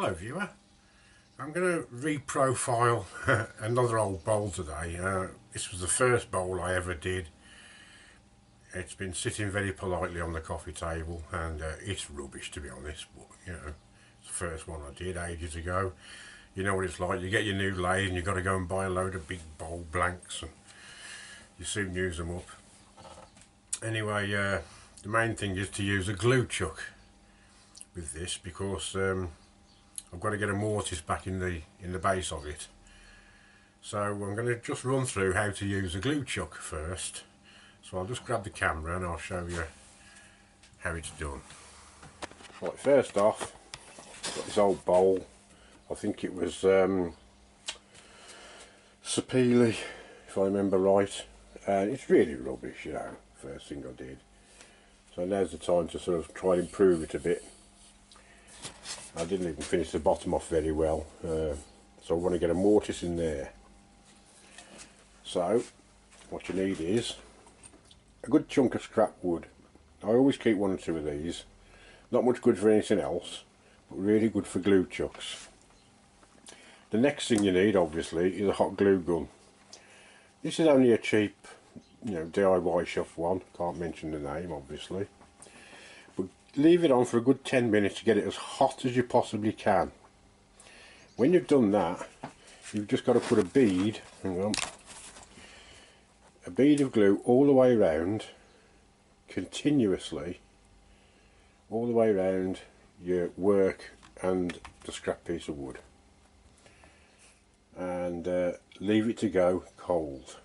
Hello viewer, I'm going to reprofile another old bowl today. This was the first bowl I ever did. It's been sitting very politely on the coffee table and it's rubbish, to be honest, but you know, it's the first one I did ages ago. You know what it's like, you get your new lathe and you've got to go and buy a load of big bowl blanks and you soon use them up. Anyway, the main thing is to use a glue chuck with this because I've got to get a mortise back in the base of it. So I'm going to just run through how to use a glue chuck first. So I'll just grab the camera and I'll show you how it's done. Right, first off, got this old bowl. I think it was Sapili, if I remember right. And it's really rubbish, you know, first thing I did. So now's the time to sort of try and improve it a bit. I didn't even finish the bottom off very well, so I want to get a mortise in there. So what you need is a good chunk of scrap wood. I always keep one or two of these. Not much good for anything else, but really good for glue chucks. The next thing you need obviously is a hot glue gun. This is only a cheap, you know, DIY shop one, can't mention the name obviously. Leave it on for a good 10 minutes to get it as hot as you possibly can. When you've done that, you've just got to put a bead, a bead of glue all the way around, continuously, all the way around your work and the scrap piece of wood. And leave it to go cold.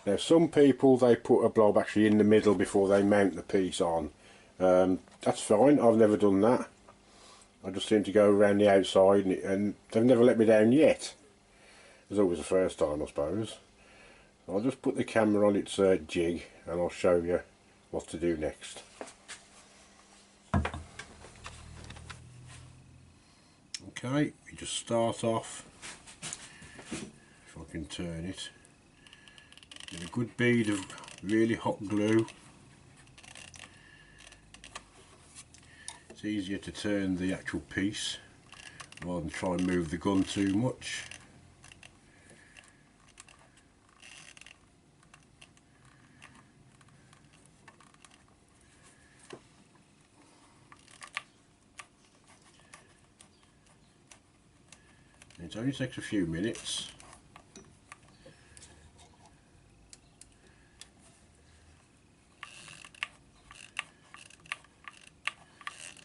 Now some people, they put a blob actually in the middle before they mount the piece on. That's fine, I've never done that. I just seem to go around the outside and they've never let me down yet. It's always the first time, I suppose. So I'll just put the camera on its jig and I'll show you what to do next. Okay, you just start off, if I can turn it, with a good bead of really hot glue. It's easier to turn the actual piece rather than try and move the gun too much. It only takes a few minutes.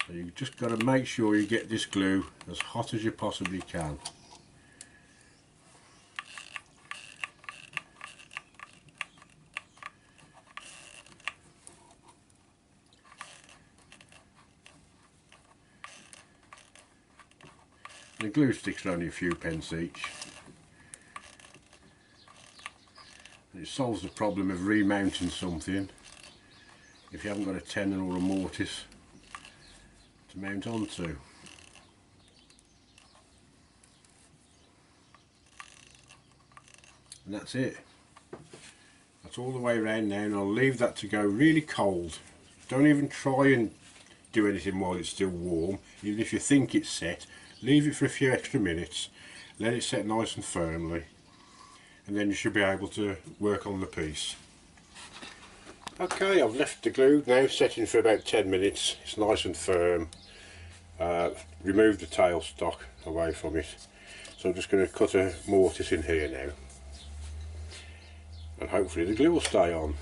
So you've just got to make sure you get this glue as hot as you possibly can. The glue sticks are only a few pence each. And it solves the problem of remounting something if you haven't got a tenon or a mortise to mount onto. And that's it. That's all the way around now, and I'll leave that to go really cold. Don't even try and do anything while it's still warm. Even if you think it's set, leave it for a few extra minutes, let it set nice and firmly, and then you should be able to work on the piece. Okay, I've left the glue now setting for about 10 minutes. It's nice and firm. Remove the tailstock away from it. So I'm just going to cut a mortise in here now, and hopefully the glue will stay on.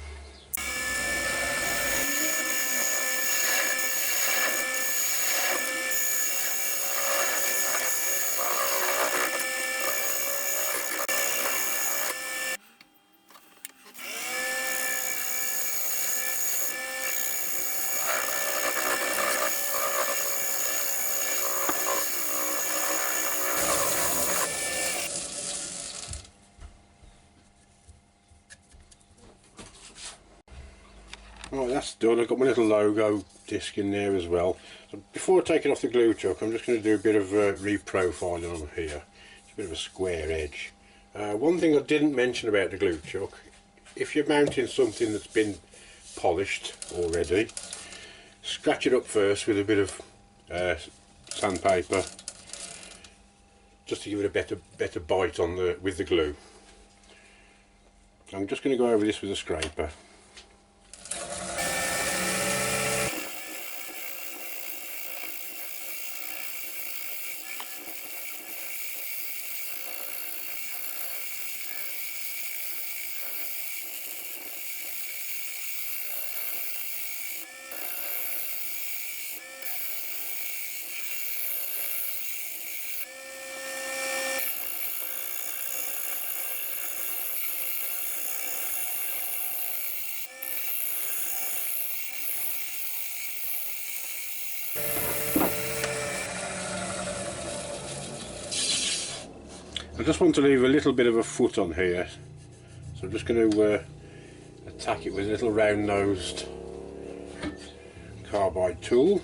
Right, that's done. I've got my little logo disc in there as well. So before taking off the glue chuck, I'm just going to do a bit of reprofiling on here. It's a bit of a square edge. One thing I didn't mention about the glue chuck, if you're mounting something that's been polished already, scratch it up first with a bit of sandpaper just to give it a better bite on with the glue. I'm just going to go over this with a scraper. I just want to leave a little bit of a foot on here, so I'm just going to attack it with a little round-nosed carbide tool.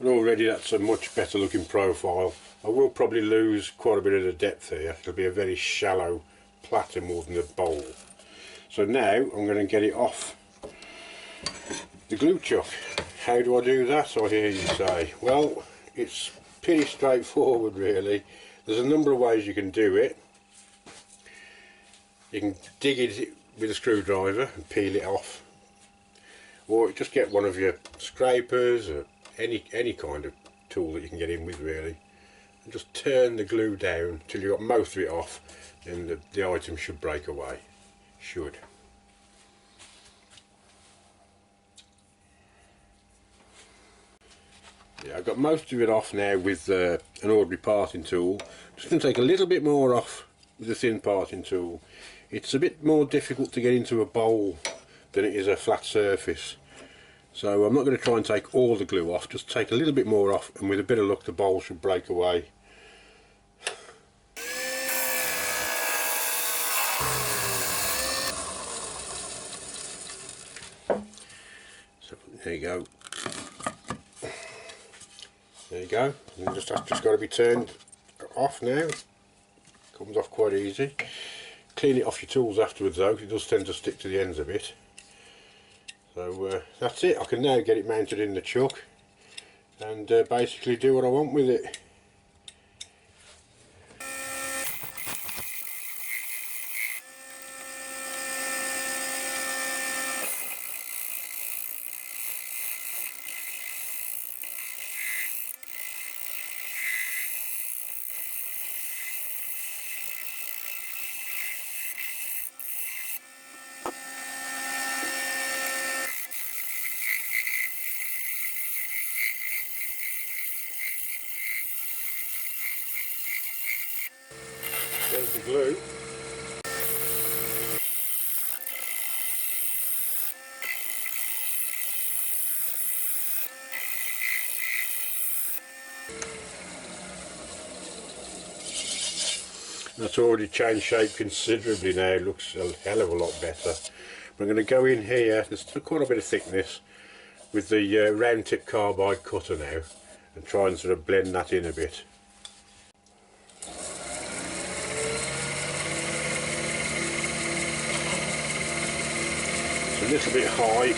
And already that's a much better looking profile. I will probably lose quite a bit of the depth here. It'll be a very shallow platter more than a bowl. So now I'm going to get it off the glue chuck. How do I do that, I hear you say? Well, it's pretty straightforward really. There's a number of ways you can do it. You can dig it with a screwdriver and peel it off, or just get one of your scrapers or any kind of tool that you can get in with really, and just turn the glue down till you've got most of it off, and the item should break away. Should. Yeah, I've got most of it off now with an ordinary parting tool. Just going to take a little bit more off with a thin parting tool. It's a bit more difficult to get into a bowl than it is a flat surface. So I'm not going to try and take all the glue off, just take a little bit more off, and with a bit of luck the bowl should break away. So there you go. There you go. And that's just got to be turned off now. Comes off quite easy. Clean it off your tools afterwards though, 'cause it does tend to stick to the ends a bit. So that's it. I can now get it mounted in the chuck and basically do what I want with it. There's the glue. That's already changed shape considerably now. It looks a hell of a lot better. I'm going to go in here, there's quite a bit of thickness, with the round tip carbide cutter now, and try and sort of blend that in a bit. A little bit high.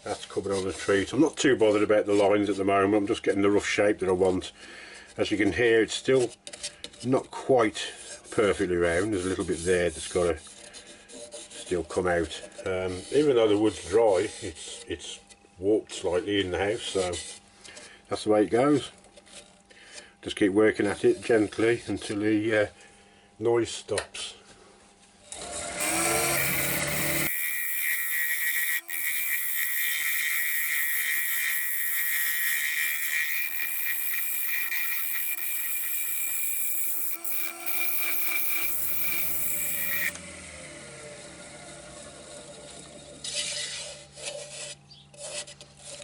That's coming on a treat. I'm not too bothered about the lines at the moment. I'm just getting the rough shape that I want. As you can hear, it's still not quite perfectly round. There's a little bit there that's got to still come out. Even though the wood's dry, it's warped slightly in the house, so that's the way it goes. Just keep working at it gently until the noise stops.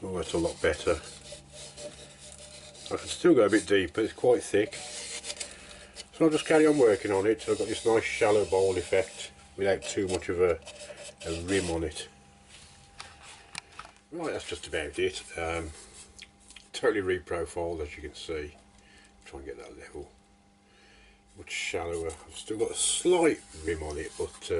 Oh, that's a lot better. I can still go a bit deeper, it's quite thick. So I'll just carry on working on it. So I've got this nice shallow bowl effect without too much of a rim on it. Right, that's just about it. Totally reprofiled, as you can see. Try and get that level. Much shallower. I've still got a slight rim on it, but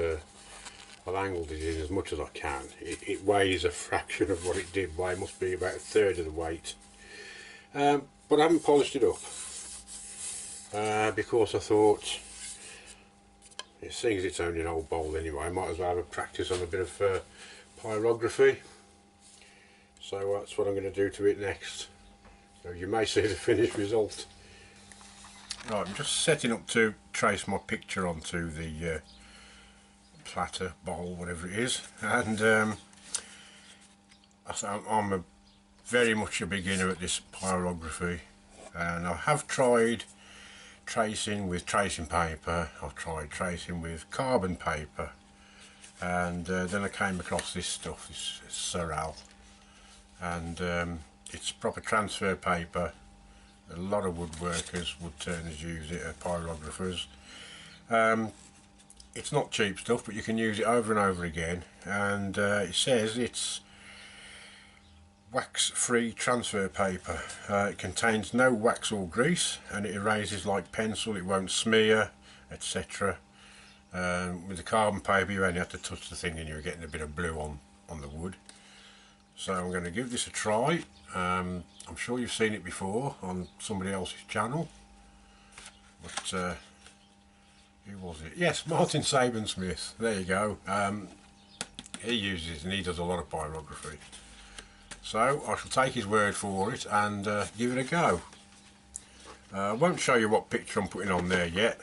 I've angled it in as much as I can. It weighs a fraction of what it did weigh. It must be about a third of the weight. But I haven't polished it up because I thought, seeing as it's only an old bowl anyway, I might as well have a practice on a bit of pyrography. So that's what I'm going to do to it next. So you may see the finished result. Right, I'm just setting up to trace my picture onto the platter, bowl, whatever it is, and I'm very much a beginner at this pyrography, and I have tried tracing with tracing paper, I've tried tracing with carbon paper, and then I came across this stuff, this Surreal, and it's proper transfer paper. A lot of woodworkers, woodturners use it, pyrographers. It's not cheap stuff, but you can use it over and over again, and it says it's wax-free transfer paper. It contains no wax or grease, and it erases like pencil, it won't smear, etc. With the carbon paper you only have to touch the thing and you're getting a bit of blue on the wood. So I'm going to give this a try. I'm sure you've seen it before on somebody else's channel, but who was it? Yes, Martin Sabensmith, there you go. He uses and he does a lot of pyrography. So I shall take his word for it and give it a go. I won't show you what picture I'm putting on there yet.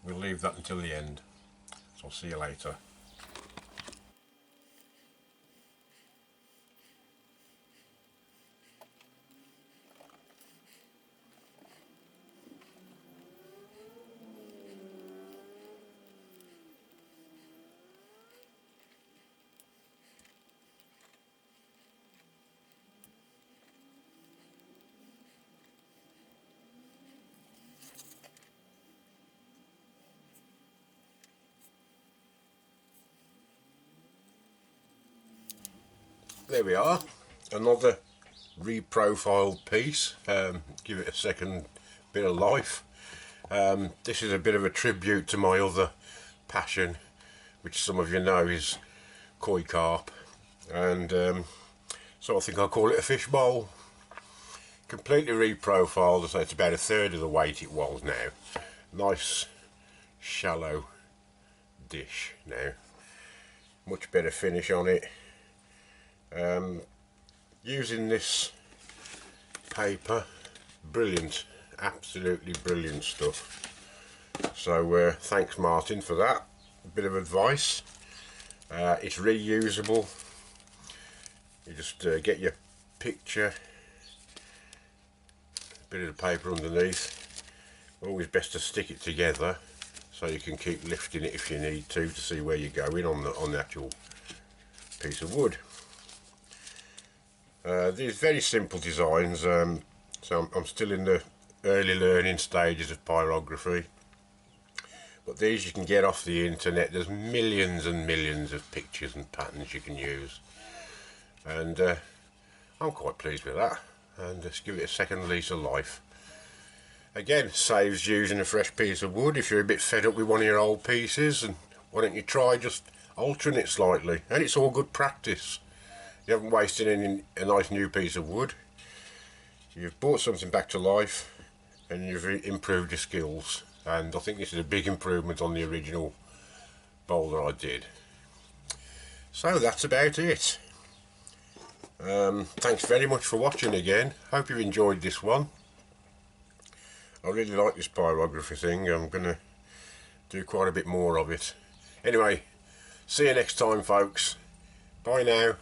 We'll leave that until the end. So I'll see you later. There we are, another reprofiled piece. Give it a second bit of life. This is a bit of a tribute to my other passion, which some of you know is koi carp, and so I think I'll call it a fish bowl. Completely reprofiled, so it's about a third of the weight it was now. Nice shallow dish now, much better finish on it. Using this paper, brilliant, absolutely brilliant stuff. So thanks Martin for that, a bit of advice. It's reusable. You just get your picture, a bit of the paper underneath. Always best to stick it together so you can keep lifting it if you need to see where you're going on the actual piece of wood. These very simple designs, so I'm still in the early learning stages of pyrography, but these you can get off the internet. There's millions and millions of pictures and patterns you can use, and I'm quite pleased with that, and just give it a second lease of life. Again, saves using a fresh piece of wood. If you're a bit fed up with one of your old pieces, and why don't you try just altering it slightly, and it's all good practice. You haven't wasted a nice new piece of wood. You've brought something back to life and you've improved your skills, and I think this is a big improvement on the original bowl that I did. So that's about it. Thanks very much for watching again. Hope you've enjoyed this one. I really like this pyrography thing. I'm going to do quite a bit more of it. Anyway, see you next time folks. Bye now.